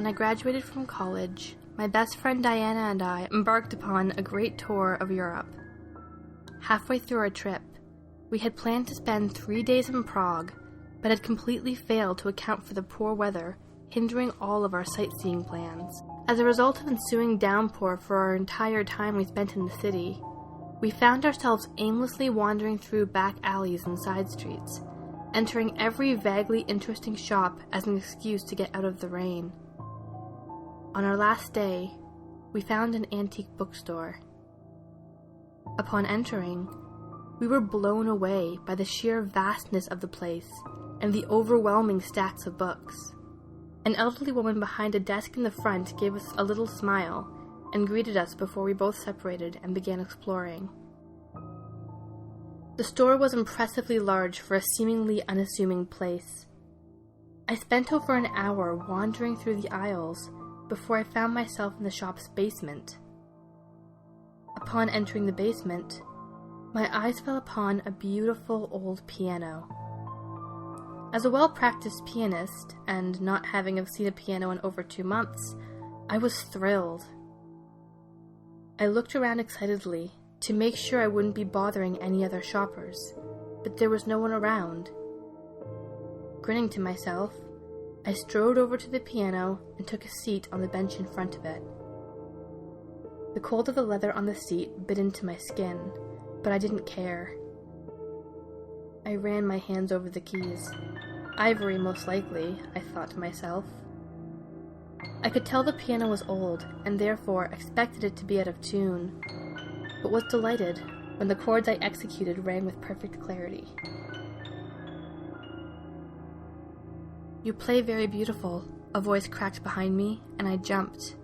I graduated from college, my best friend Diana and I embarked upon a great tour of Europe. Halfway through our trip, we had planned to spend 3 days in Prague, but had completely failed to account for the poor weather, hindering all of our sightseeing plans. As a result of ensuing downpour for our entire time we spent in the city, we found ourselves aimlessly wandering through back alleys and side streets, entering every vaguely interesting shop as an excuse to get out of the rain. On our last day, we found an antique bookstore. Upon entering, we were blown away by the sheer vastness of the place and the overwhelming stacks of books. An elderly woman behind a desk in the front gave us a little smile and greeted us before we both separated and began exploring. The store was impressively large for a seemingly unassuming place. I spent over an hour wandering through the aisles before I found myself in the shop's basement. Upon entering the basement, my eyes fell upon a beautiful old piano. As a well-practiced pianist, and not having seen a piano in over 2 months, I was thrilled. I looked around excitedly to make sure I wouldn't be bothering any other shoppers, but there was no one around. Grinning to myself, I strode over to the piano and took a seat on the bench in front of it. The cold of the leather on the seat bit into my skin, but I didn't care. I ran my hands over the keys. Ivory, most likely, I thought to myself. I could tell the piano was old, and therefore expected it to be out of tune, but was delighted when the chords I executed rang with perfect clarity. "You play very beautiful," a voice cracked behind me, and I jumped.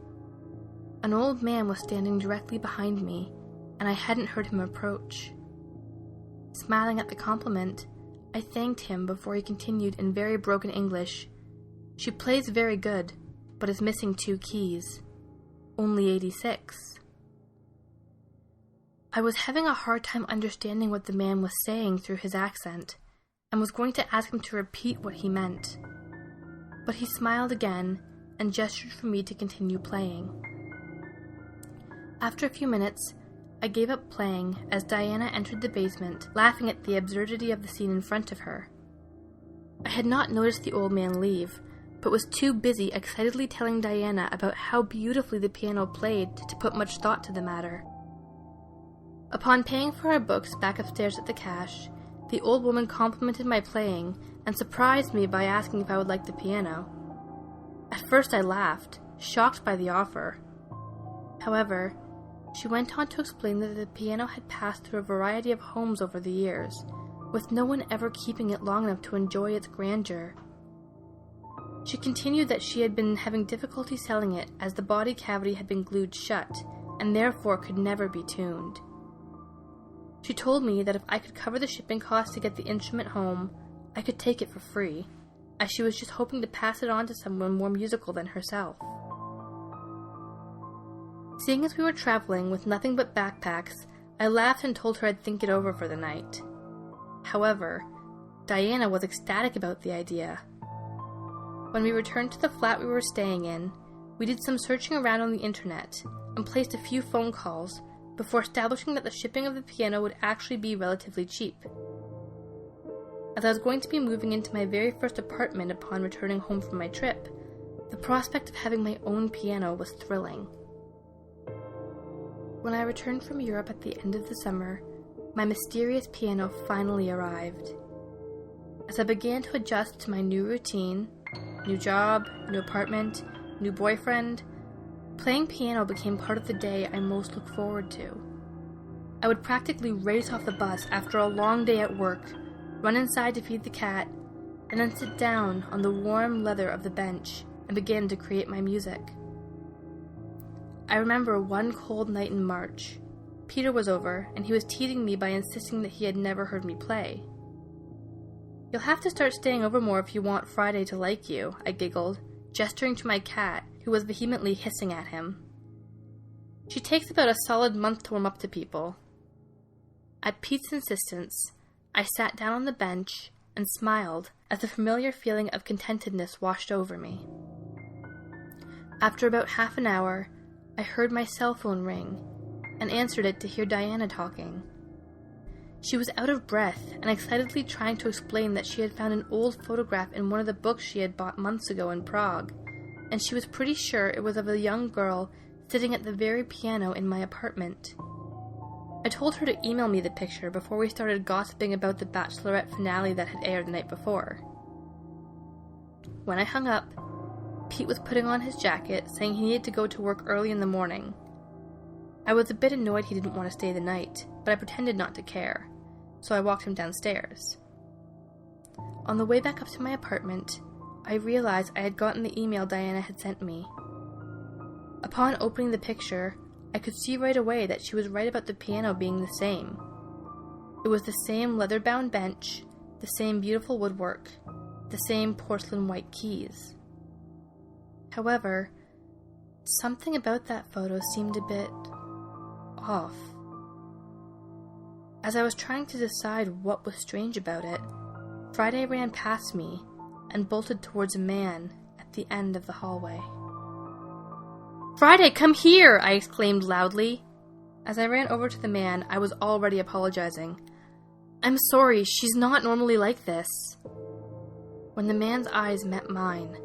An old man was standing directly behind me, and I hadn't heard him approach. Smiling at the compliment, I thanked him before he continued in very broken English, "She plays very good, but is missing 2 keys. Only 86. I was having a hard time understanding what the man was saying through his accent, and was going to ask him to repeat what he meant. But he smiled again and gestured for me to continue playing. After a few minutes, I gave up playing as Diana entered the basement, laughing at the absurdity of the scene in front of her. I had not noticed the old man leave, but was too busy excitedly telling Diana about how beautifully the piano played to put much thought to the matter. Upon paying for our books back upstairs at the cash, the old woman complimented my playing and surprised me by asking if I would like the piano. At first I laughed, shocked by the offer. However, she went on to explain that the piano had passed through a variety of homes over the years, with no one ever keeping it long enough to enjoy its grandeur. She continued that she had been having difficulty selling it as the body cavity had been glued shut, and therefore could never be tuned. She told me that if I could cover the shipping costs to get the instrument home, I could take it for free, as she was just hoping to pass it on to someone more musical than herself. Seeing as we were traveling with nothing but backpacks, I laughed and told her I'd think it over for the night. However, Diana was ecstatic about the idea. When we returned to the flat we were staying in, we did some searching around on the internet and placed a few phone calls before establishing that the shipping of the piano would actually be relatively cheap. As I was going to be moving into my very first apartment upon returning home from my trip, the prospect of having my own piano was thrilling. When I returned from Europe at the end of the summer, my mysterious piano finally arrived. As I began to adjust to my new routine, new job, new apartment, new boyfriend, playing piano became part of the day I most looked forward to. I would practically race off the bus after a long day at work, run inside to feed the cat, and then sit down on the warm leather of the bench and begin to create my music. I remember one cold night in March. Peter was over, and he was teasing me by insisting that he had never heard me play. "You'll have to start staying over more if you want Friday to like you," I giggled, gesturing to my cat, who was vehemently hissing at him. "She takes about a solid month to warm up to people." At Pete's insistence, I sat down on the bench and smiled as the familiar feeling of contentedness washed over me. After about half an hour, I heard my cell phone ring and answered it to hear Diana talking. She was out of breath and excitedly trying to explain that she had found an old photograph in one of the books she had bought months ago in Prague, and she was pretty sure it was of a young girl sitting at the very piano in my apartment. I told her to email me the picture before we started gossiping about the Bachelorette finale that had aired the night before. When I hung up, Pete was putting on his jacket, saying he needed to go to work early in the morning. I was a bit annoyed he didn't want to stay the night, but I pretended not to care, so I walked him downstairs. On the way back up to my apartment, I realized I had gotten the email Diana had sent me. Upon opening the picture, I could see right away that she was right about the piano being the same. It was the same leather-bound bench, the same beautiful woodwork, the same porcelain white keys. However, something about that photo seemed a bit off. As I was trying to decide what was strange about it, Friday ran past me and bolted towards a man at the end of the hallway. "Friday, come here!" I exclaimed loudly. As I ran over to the man, I was already apologizing. "I'm sorry, she's not normally like this." When the man's eyes met mine,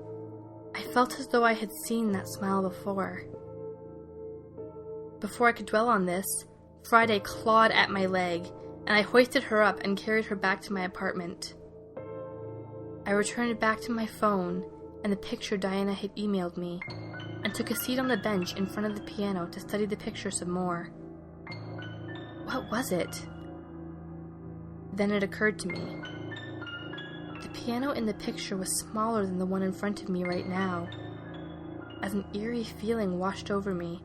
I felt as though I had seen that smile before. Before I could dwell on this, Friday clawed at my leg, and I hoisted her up and carried her back to my apartment. I returned back to my phone and the picture Diana had emailed me, and took a seat on the bench in front of the piano to study the picture some more. What was it? Then it occurred to me. The piano in the picture was smaller than the one in front of me right now. As an eerie feeling washed over me,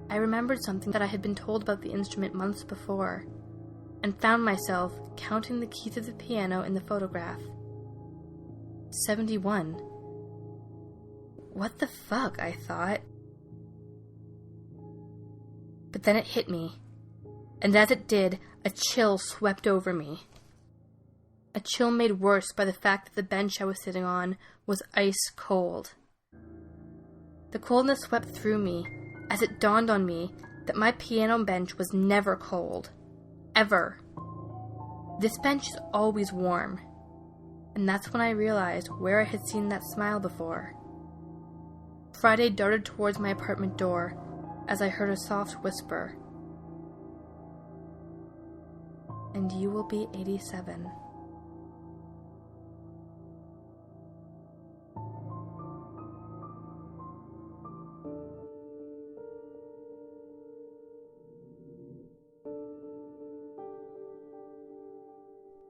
I remembered something that I had been told about the instrument months before, and found myself counting the keys of the piano in the photograph. 71. What the fuck, I thought. But then it hit me, and as it did, a chill swept over me. A chill made worse by the fact that the bench I was sitting on was ice cold. The coldness swept through me as it dawned on me that my piano bench was never cold. Ever. This bench is always warm. And that's when I realized where I had seen that smile before. Friday darted towards my apartment door as I heard a soft whisper. "And you will be 87.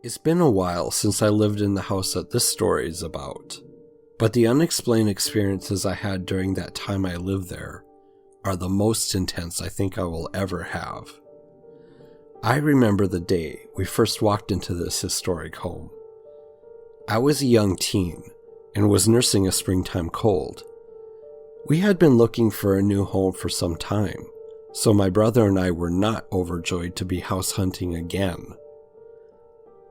It's been a while since I lived in the house that this story is about, but the unexplained experiences I had during that time I lived there are the most intense I think I will ever have. I remember the day we first walked into this historic home. I was a young teen and was nursing a springtime cold. We had been looking for a new home for some time, so my brother and I were not overjoyed to be house hunting again.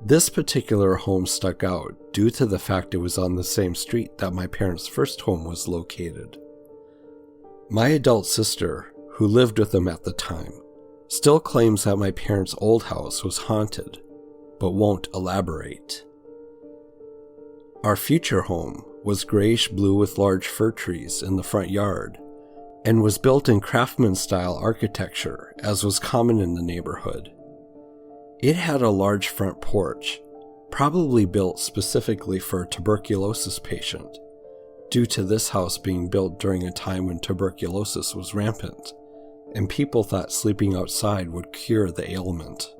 This particular home stuck out due to the fact it was on the same street that my parents' first home was located. My adult sister, who lived with them at the time, still claims that my parents' old house was haunted, but won't elaborate. Our future home was grayish-blue with large fir trees in the front yard, and was built in craftsman-style architecture as was common in the neighborhood. It had a large front porch, probably built specifically for a tuberculosis patient, due to this house being built during a time when tuberculosis was rampant, and people thought sleeping outside would cure the ailment.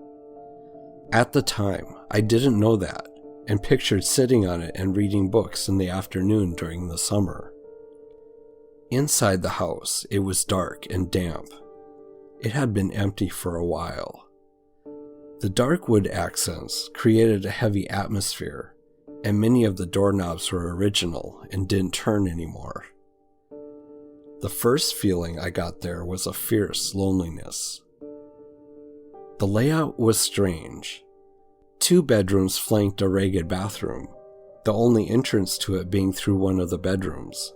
At the time, I didn't know that, and pictured sitting on it and reading books in the afternoon during the summer. Inside the house, it was dark and damp. It had been empty for a while. The dark wood accents created a heavy atmosphere, and many of the doorknobs were original and didn't turn anymore. The first feeling I got there was a fierce loneliness. The layout was strange. 2 bedrooms flanked a ragged bathroom, the only entrance to it being through one of the bedrooms.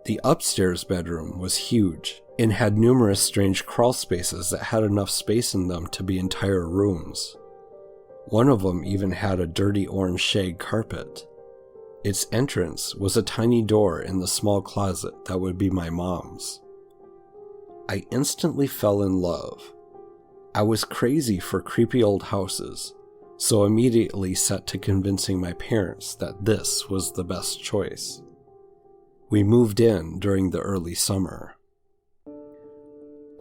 The upstairs bedroom was huge and had numerous strange crawl spaces that had enough space in them to be entire rooms. One of them even had a dirty orange shag carpet. Its entrance was a tiny door in the small closet that would be my mom's. I instantly fell in love. I was crazy for creepy old houses, so immediately set to convincing my parents that this was the best choice. We moved in during the early summer.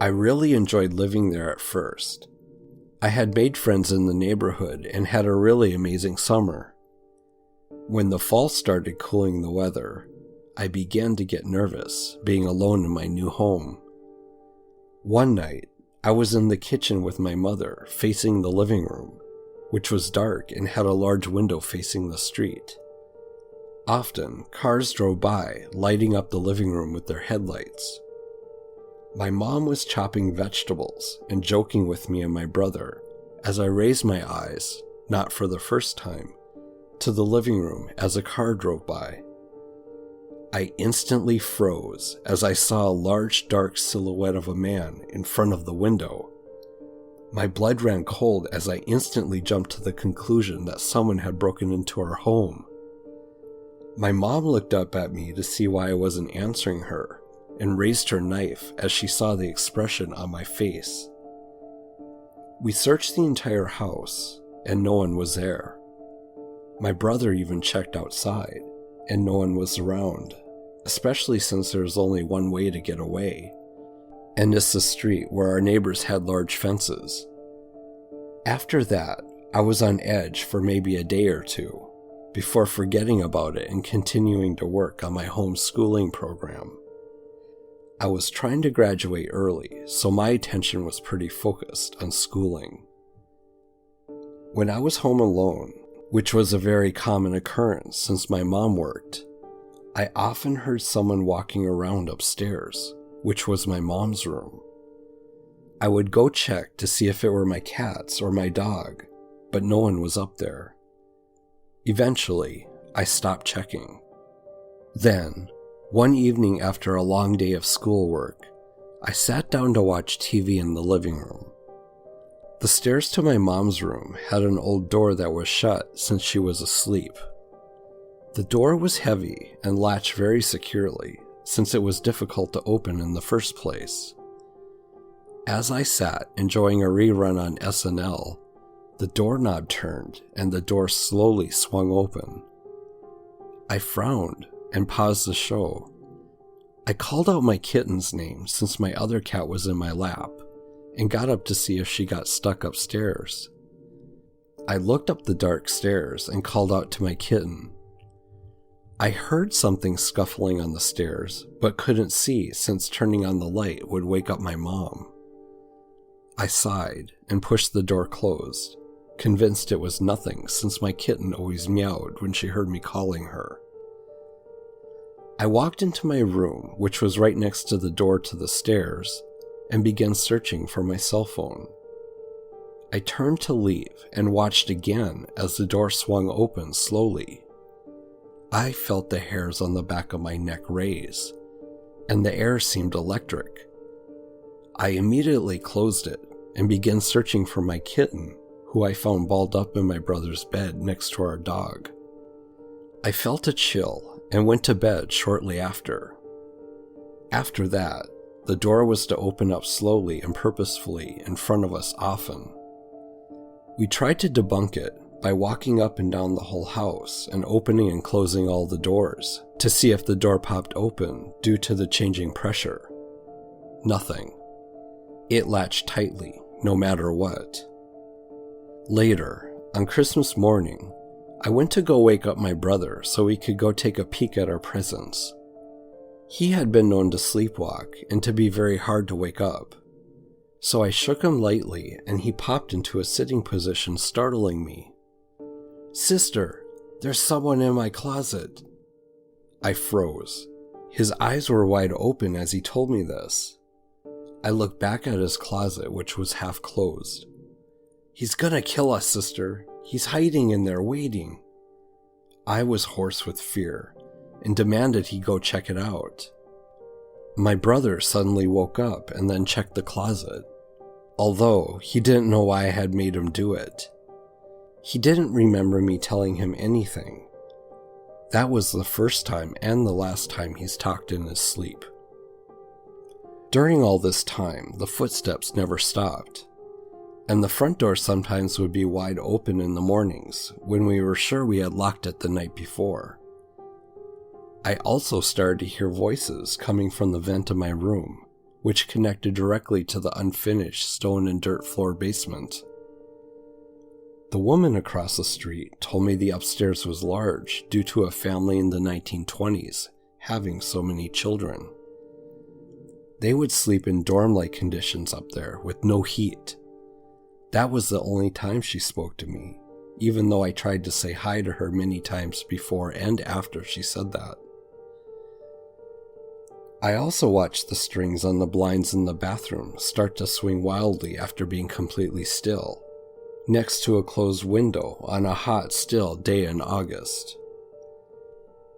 I really enjoyed living there at first. I had made friends in the neighborhood and had a really amazing summer. When the fall started cooling the weather, I began to get nervous being alone in my new home. One night, I was in the kitchen with my mother facing the living room, which was dark and had a large window facing the street. Often, cars drove by, lighting up the living room with their headlights. My mom was chopping vegetables and joking with me and my brother as I raised my eyes, not for the first time, to the living room as a car drove by. I instantly froze as I saw a large dark silhouette of a man in front of the window. My blood ran cold as I instantly jumped to the conclusion that someone had broken into our home. My mom looked up at me to see why I wasn't answering her, and raised her knife as she saw the expression on my face. We searched the entire house, and no one was there. My brother even checked outside, and no one was around, especially since there was only one way to get away, and it's a street where our neighbors had large fences. After that, I was on edge for maybe a day or two, before forgetting about it and continuing to work on my homeschooling program. I was trying to graduate early, so my attention was pretty focused on schooling. When I was home alone, which was a very common occurrence since my mom worked, I often heard someone walking around upstairs, which was my mom's room. I would go check to see if it were my cats or my dog, but no one was up there. Eventually, I stopped checking. Then, one evening after a long day of schoolwork, I sat down to watch TV in the living room. The stairs to my mom's room had an old door that was shut since she was asleep. The door was heavy and latched very securely, since it was difficult to open in the first place. As I sat enjoying a rerun on SNL, the doorknob turned and the door slowly swung open. I frowned and paused the show. I called out my kitten's name since my other cat was in my lap, and got up to see if she got stuck upstairs. I looked up the dark stairs and called out to my kitten. I heard something scuffling on the stairs, but couldn't see since turning on the light would wake up my mom. I sighed and pushed the door closed, convinced it was nothing since my kitten always meowed when she heard me calling her. I walked into my room, which was right next to the door to the stairs, and began searching for my cell phone. I turned to leave and watched again as the door swung open slowly. I felt the hairs on the back of my neck raise, and the air seemed electric. I immediately closed it and began searching for my kitten, who I found balled up in my brother's bed next to our dog. I felt a chill and went to bed shortly after. After that, the door was to open up slowly and purposefully in front of us often. We tried to debunk it by walking up and down the whole house and opening and closing all the doors to see if the door popped open due to the changing pressure. Nothing. It latched tightly, no matter what. Later, on Christmas morning, I went to go wake up my brother so we could go take a peek at our presents. He had been known to sleepwalk and to be very hard to wake up. So I shook him lightly and he popped into a sitting position, startling me. "Sister, there's someone in my closet." I froze. His eyes were wide open as he told me this. I looked back at his closet, which was half closed. "He's gonna kill us, sister. He's hiding in there waiting." I was hoarse with fear and demanded he go check it out. My brother suddenly woke up and then checked the closet, although he didn't know why I had made him do it. He didn't remember me telling him anything. That was the first time and the last time he's talked in his sleep. During all this time, the footsteps never stopped, and the front door sometimes would be wide open in the mornings when we were sure we had locked it the night before. I also started to hear voices coming from the vent of my room, which connected directly to the unfinished stone and dirt floor basement. The woman across the street told me the upstairs was large due to a family in the 1920s having so many children. They would sleep in dorm-like conditions up there with no heat. That was the only time she spoke to me, even though I tried to say hi to her many times before and after she said that. I also watched the strings on the blinds in the bathroom start to swing wildly after being completely still, next to a closed window on a hot, still day in August.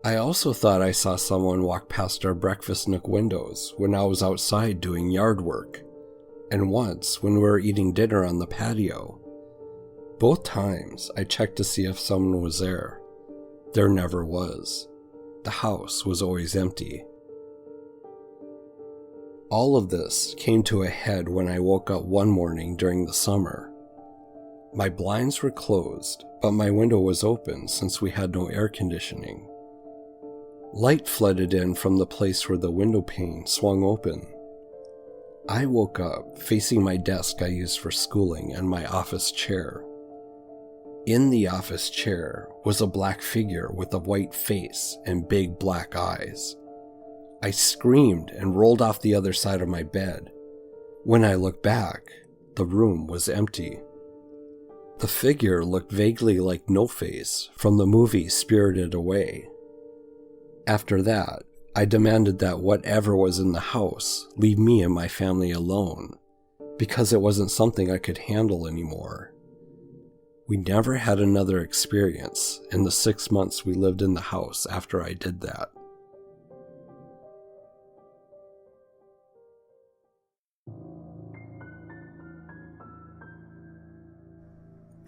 I also thought I saw someone walk past our breakfast nook windows when I was outside doing yard work, and once when we were eating dinner on the patio. Both times I checked to see if someone was there. There never was. The house was always empty. All of this came to a head when I woke up one morning during the summer. My blinds were closed, but my window was open since we had no air conditioning. Light flooded in from the place where the window pane swung open. I woke up facing my desk I used for schooling and my office chair. In the office chair was a black figure with a white face and big black eyes. I screamed and rolled off the other side of my bed. When I looked back, the room was empty. The figure looked vaguely like No-Face from the movie Spirited Away. After that, I demanded that whatever was in the house leave me and my family alone, because it wasn't something I could handle anymore. We never had another experience in the 6 months we lived in the house after I did that.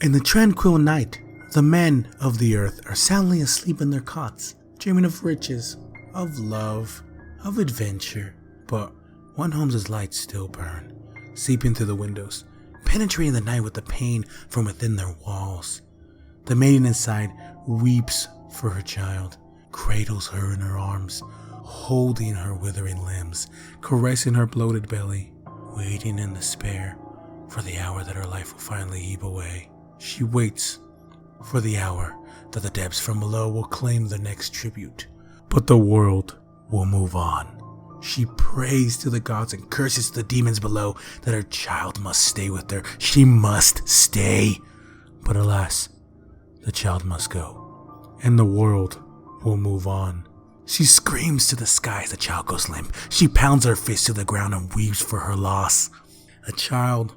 In the tranquil night, the men of the earth are soundly asleep in their cots, dreaming of riches, of love, of adventure. But one home's lights still burn, seeping through the windows, penetrating the night with the pain from within their walls. The maiden inside weeps for her child, cradles her in her arms, holding her withering limbs, caressing her bloated belly, waiting in despair for the hour that her life will finally ebb away. She waits for the hour that the depths from below will claim the next tribute, but the world will move on. She prays to the gods and curses the demons below that her child must stay with her. She must stay. But alas, the child must go, and the world will move on. She screams to the sky as the child goes limp. She pounds her fist to the ground and weeps for her loss. The child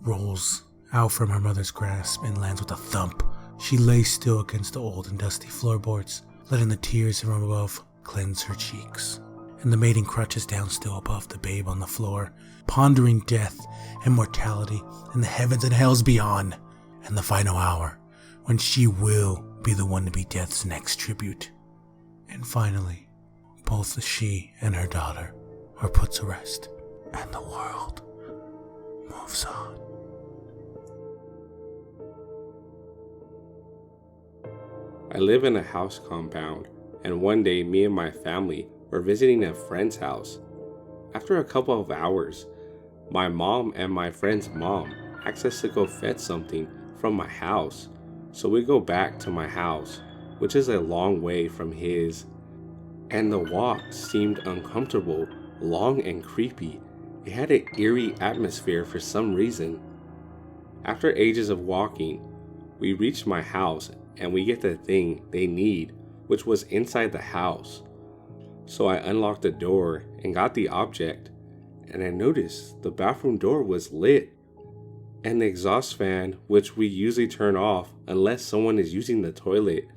rolls out from her mother's grasp and lands with a thump. She lays still against the old and dusty floorboards, letting the tears from above cleanse her cheeks. And the maiden crouches down still above the babe on the floor, pondering death and mortality and the heavens and hells beyond, and the final hour when she will be the one to be death's next tribute. And finally, both she and her daughter are put to rest, and the world moves on. I live in a house compound, and one day me and my family were visiting a friend's house. After a couple of hours, my mom and my friend's mom asked us to go fetch something from my house, so we go back to my house, which is a long way from his, and the walk seemed uncomfortable, long and creepy. It had an eerie atmosphere for some reason. After ages of walking, we reached my house and we get the thing they need, which was inside the house. So I unlocked the door and got the object, and I noticed the bathroom door was lit, and the exhaust fan, which we usually turn off unless someone is using the toilet.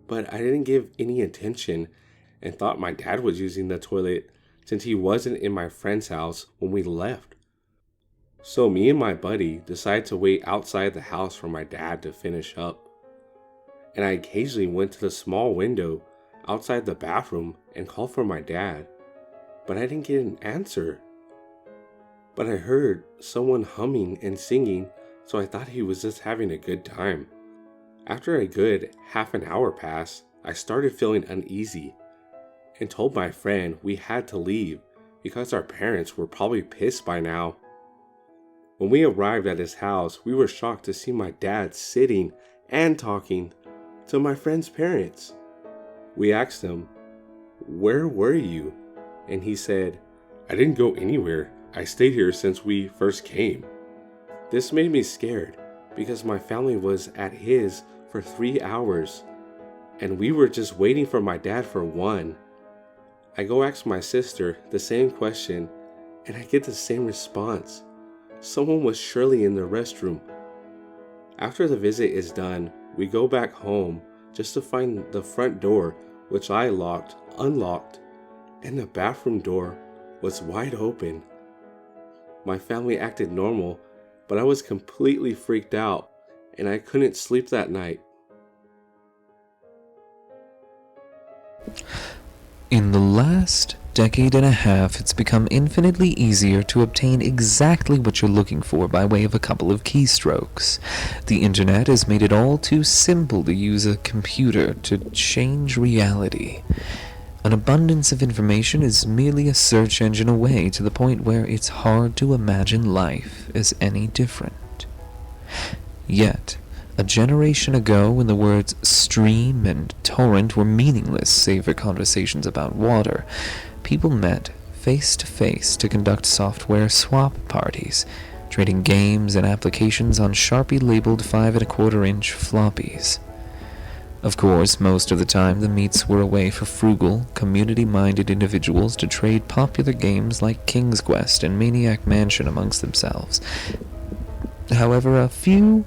But I didn't give any attention and thought my dad was using the toilet since he wasn't in my friend's house when we left. So me and my buddy decided to wait outside the house for my dad to finish up. And I occasionally went to the small window outside the bathroom and called for my dad, but I didn't get an answer. But I heard someone humming and singing, so I thought he was just having a good time. After a good half an hour passed, I started feeling uneasy and told my friend we had to leave because our parents were probably pissed by now. When we arrived at his house, we were shocked to see my dad sitting and talking to my friend's parents. We asked him, "Where were you?" And he said, "I didn't go anywhere. I stayed here since we first came." This made me scared because my family was at his for 3 hours and we were just waiting for my dad for 1. I go ask my sister the same question and I get the same response. Someone was surely in the restroom. After the visit is done, we go back home just to find the front door, which I locked, unlocked, and the bathroom door was wide open. My family acted normal, but I was completely freaked out and I couldn't sleep that night. In the last decade and a half, it's become infinitely easier to obtain exactly what you're looking for by way of a couple of keystrokes. The internet has made it all too simple to use a computer to change reality. An abundance of information is merely a search engine away, to the point where it's hard to imagine life as any different. Yet, a generation ago, when the words stream and torrent were meaningless save for conversations about water, people met face to face to conduct software swap parties, trading games and applications on Sharpie-labeled 5¼ inch floppies. Of course, most of the time the meets were a way for frugal, community-minded individuals to trade popular games like King's Quest and Maniac Mansion amongst themselves. However, a few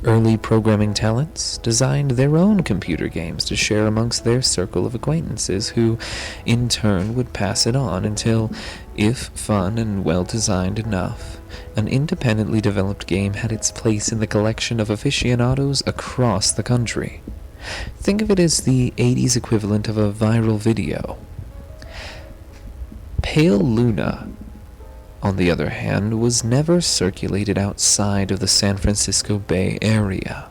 early programming talents designed their own computer games to share amongst their circle of acquaintances, who in turn would pass it on until, if fun and well-designed enough, an independently developed game had its place in the collection of aficionados across the country. Think of it as the 80s equivalent of a viral video. Pale Luna, on the other hand, was never circulated outside of the San Francisco Bay Area.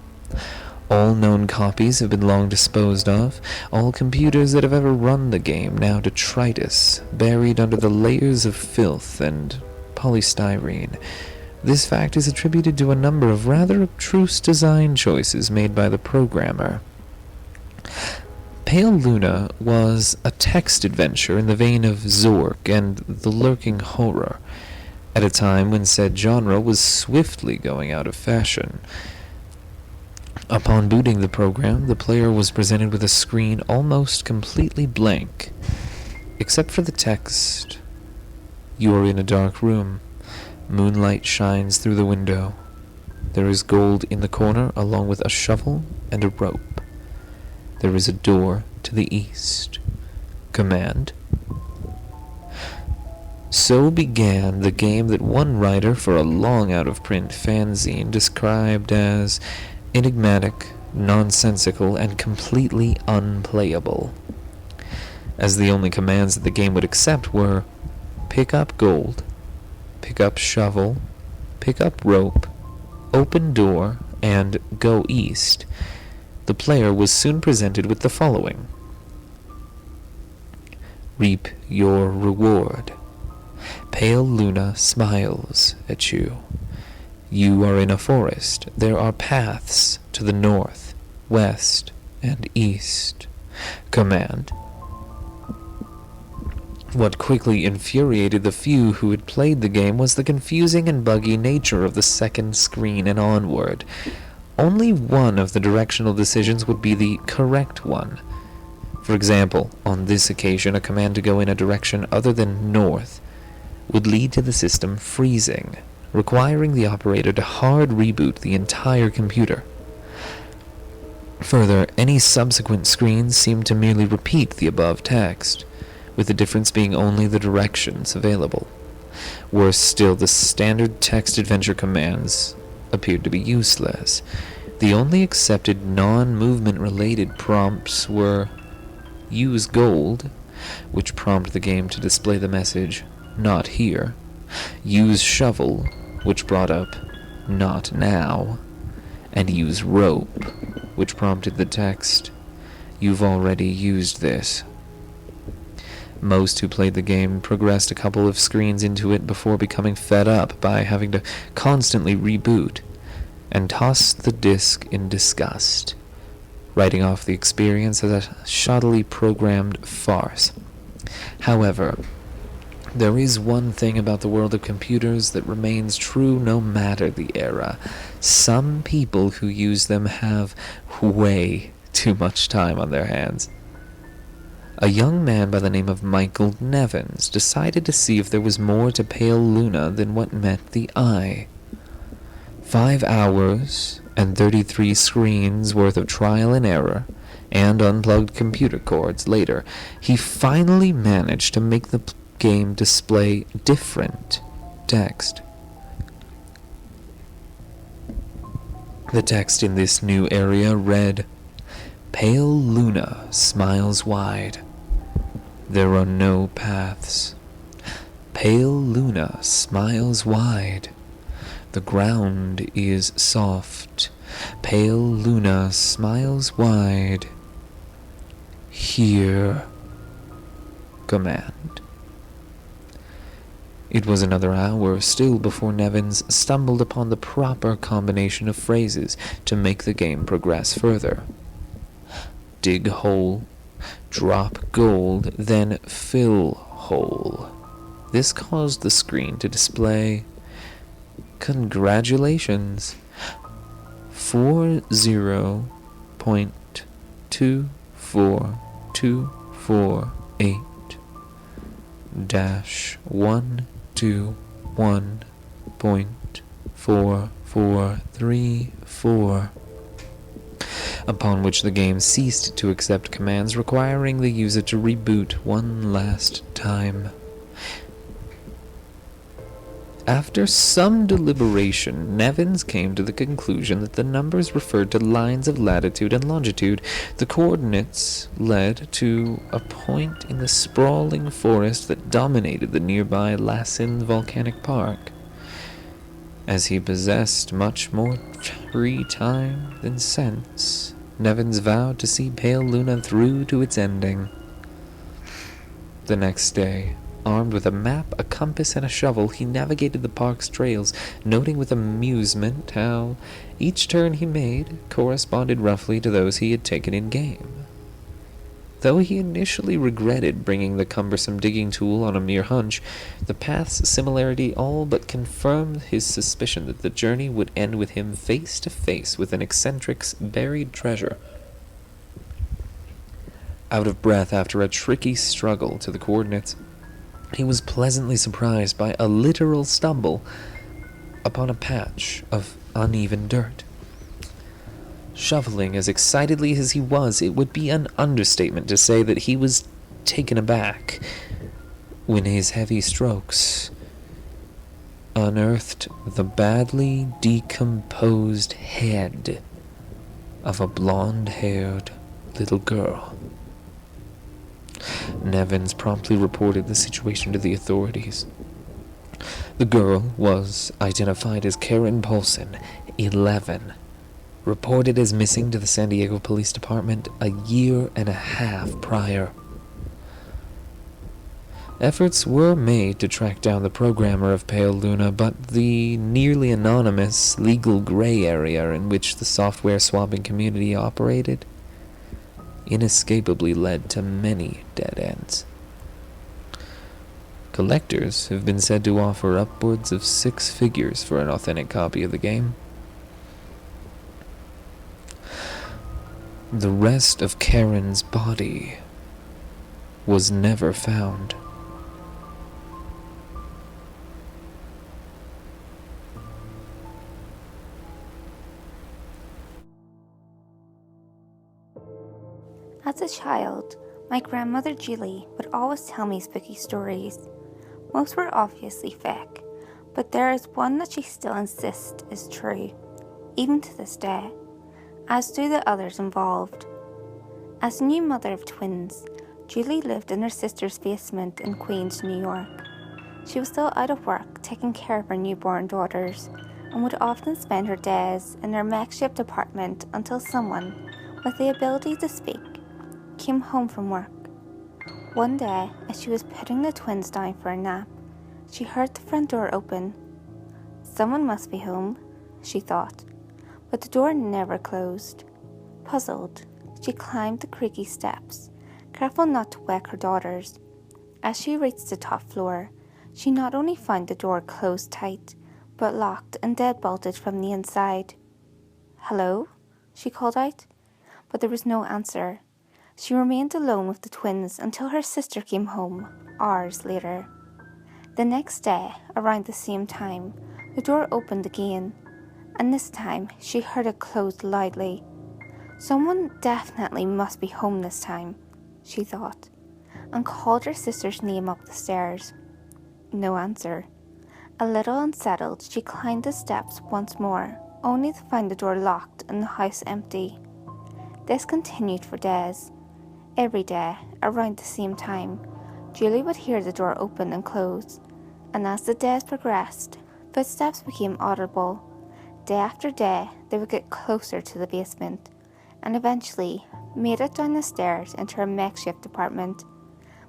All known copies have been long disposed of, all computers that have ever run the game now detritus, buried under the layers of filth and polystyrene. This fact is attributed to a number of rather abstruse design choices made by the programmer. Pale Luna was a text adventure in the vein of Zork and The Lurking Horror, at a time when said genre was swiftly going out of fashion. Upon booting the program, the player was presented with a screen almost completely blank, except for the text. You are in a dark room. Moonlight shines through the window. There is gold in the corner, along with a shovel and a rope. There is a door to the east. Command. So began the game that one writer for a long out-of-print fanzine described as enigmatic, nonsensical, and completely unplayable, as the only commands that the game would accept were pick up gold, pick up shovel, pick up rope, open door, and go east. The player was soon presented with the following: reap your reward. Pale Luna smiles at you. You are in a forest. There are paths to the north, west, and east. Command. What quickly infuriated the few who had played the game was the confusing and buggy nature of the second screen and onward. Only one of the directional decisions would be the correct one. For example, on this occasion, a command to go in a direction other than north would lead to the system freezing, requiring the operator to hard reboot the entire computer. Further, any subsequent screens seemed to merely repeat the above text, with the difference being only the directions available. Worse still, the standard text adventure commands appeared to be useless. The only accepted non-movement related prompts were use gold, which prompted the game to display the message, not here, use shovel, which brought up, not now, and use rope, which prompted the text, you've already used this. Most who played the game progressed a couple of screens into it before becoming fed up by having to constantly reboot, and tossed the disc in disgust, writing off the experience as a shoddily programmed farce. However, there is one thing about the world of computers that remains true no matter the era. Some people who use them have way too much time on their hands. A young man by the name of Michael Nevins decided to see if there was more to Pale Luna than what met the eye. 5 hours and 33 screens worth of trial and error and unplugged computer cords later, he finally managed to make the game display different text. The text in this new area read, Pale Luna smiles wide. There are no paths. Pale Luna smiles wide. The ground is soft. Pale Luna smiles wide. Here. Command. It was another hour still before Nevins stumbled upon the proper combination of phrases to make the game progress further. Dig hole, drop gold, then fill hole. This caused the screen to display, congratulations, 40.248-121.4434, upon which the game ceased to accept commands, requiring the user to reboot one last time. After some deliberation, Nevins came to the conclusion that the numbers referred to lines of latitude and longitude. The coordinates led to a point in the sprawling forest that dominated the nearby Lassen Volcanic Park. As he possessed much more free time than sense, Nevins vowed to see Pale Luna through to its ending. The next day, armed with a map, a compass, and a shovel, he navigated the park's trails, noting with amusement how each turn he made corresponded roughly to those he had taken in-game. Though he initially regretted bringing the cumbersome digging tool on a mere hunch, the path's similarity all but confirmed his suspicion that the journey would end with him face to face with an eccentric's buried treasure. Out of breath after a tricky struggle to the coordinates, he was pleasantly surprised by a literal stumble upon a patch of uneven dirt. Shoveling as excitedly as he was, it would be an understatement to say that he was taken aback when his heavy strokes unearthed the badly decomposed head of a blonde-haired little girl. Nevins promptly reported the situation to the authorities. The girl was identified as Karen Paulson, 11, reported as missing to the San Diego Police Department a year and a half prior. Efforts were made to track down the programmer of Pale Luna, but the nearly anonymous legal gray area in which the software swapping community operated inescapably led to many dead ends. Collectors have been said to offer upwards of 6 figures for an authentic copy of the game. The rest of Karen's body was never found. As a child, My grandmother Julie would always tell me spooky stories. Most were obviously fake, but there is one that she still insists is true, even to this day, as do the others involved. As a new mother of twins, Julie lived in her sister's basement in Queens, New York. She was still out of work taking care of her newborn daughters and would often spend her days in her makeshift apartment until someone, with the ability to speak, came home from work. One day, as she was putting the twins down for a nap, she heard the front door open. Someone must be home, she thought, but the door never closed. Puzzled, she climbed the creaky steps, careful not to wake her daughters. As she reached the top floor, she not only found the door closed tight, but locked and deadbolted from the inside. "Hello?" she called out, but there was no answer. She remained alone with the twins until her sister came home, hours later. The next day, around the same time, the door opened again, and this time she heard it close loudly. Someone definitely must be home this time, she thought, and called her sister's name up the stairs. No answer. A little unsettled, she climbed the steps once more, only to find the door locked and the house empty. This continued for days. Every day, around the same time, Julie would hear the door open and close, and as the days progressed, footsteps became audible. Day after day, they would get closer to the basement, and eventually made it down the stairs into her makeshift apartment.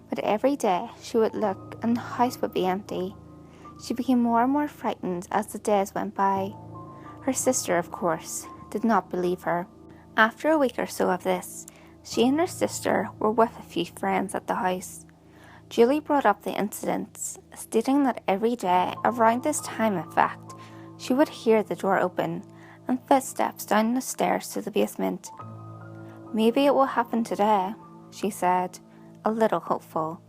But every day she would look and the house would be empty. She became more and more frightened as the days went by. Her sister, of course, did not believe her. After a week or so of this, she and her sister were with a few friends at the house. Julie brought up the incidents, stating that every day, around this time in fact, she would hear the door open and footsteps down the stairs to the basement. "Maybe it will happen today," she said, a little hopeful.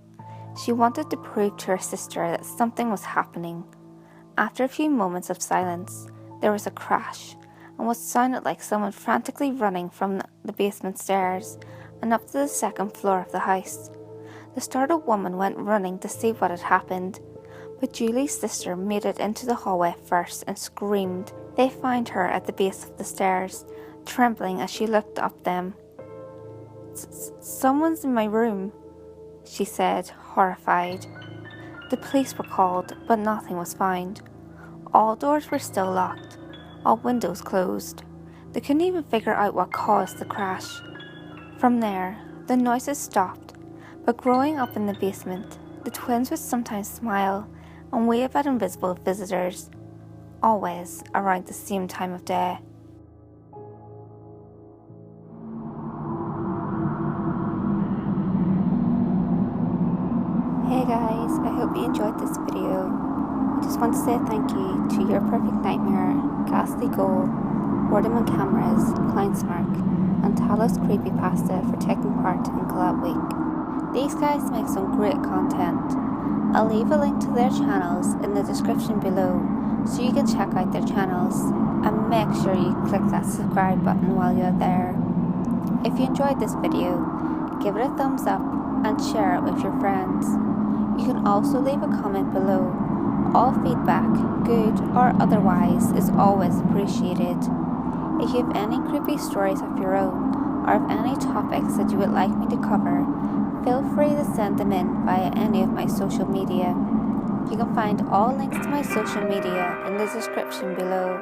She wanted to prove to her sister that something was happening. After a few moments of silence, there was a crash, and what sounded like someone frantically running from the basement stairs and up to the second floor of the house. The startled woman went running to see what had happened, but Julie's sister made it into the hallway first and screamed. They found her at the base of the stairs, trembling as she looked up them. "Someone's in my room," she said, horrified. The police were called, but nothing was found. All doors were still locked, all windows closed. They couldn't even figure out what caused the crash. From there, the noises stopped, but growing up in the basement, the twins would sometimes smile and wave at invisible visitors, always around the same time of day. Hey guys, I hope you enjoyed this video. I just want to say thank you to Your Perfect Nightmare, Ghastly Ghoul, BoredomandCameras, Smirk and Talos CreepyPasta for taking part in Collab Week. These guys make some great content. I'll leave a link to their channels in the description below so you can check out their channels, and make sure you click that subscribe button while you're there. If you enjoyed this video, give it a thumbs up and share it with your friends. You can also leave a comment below. All feedback, good or otherwise, is always appreciated. If you have any creepy stories of your own, or have any topics that you would like me to cover, feel free to send them in via any of my social media. You can find all links to my social media in the description below.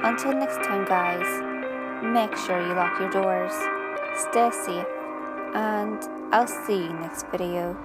Until next time guys, make sure you lock your doors, stay safe, and I'll see you next video.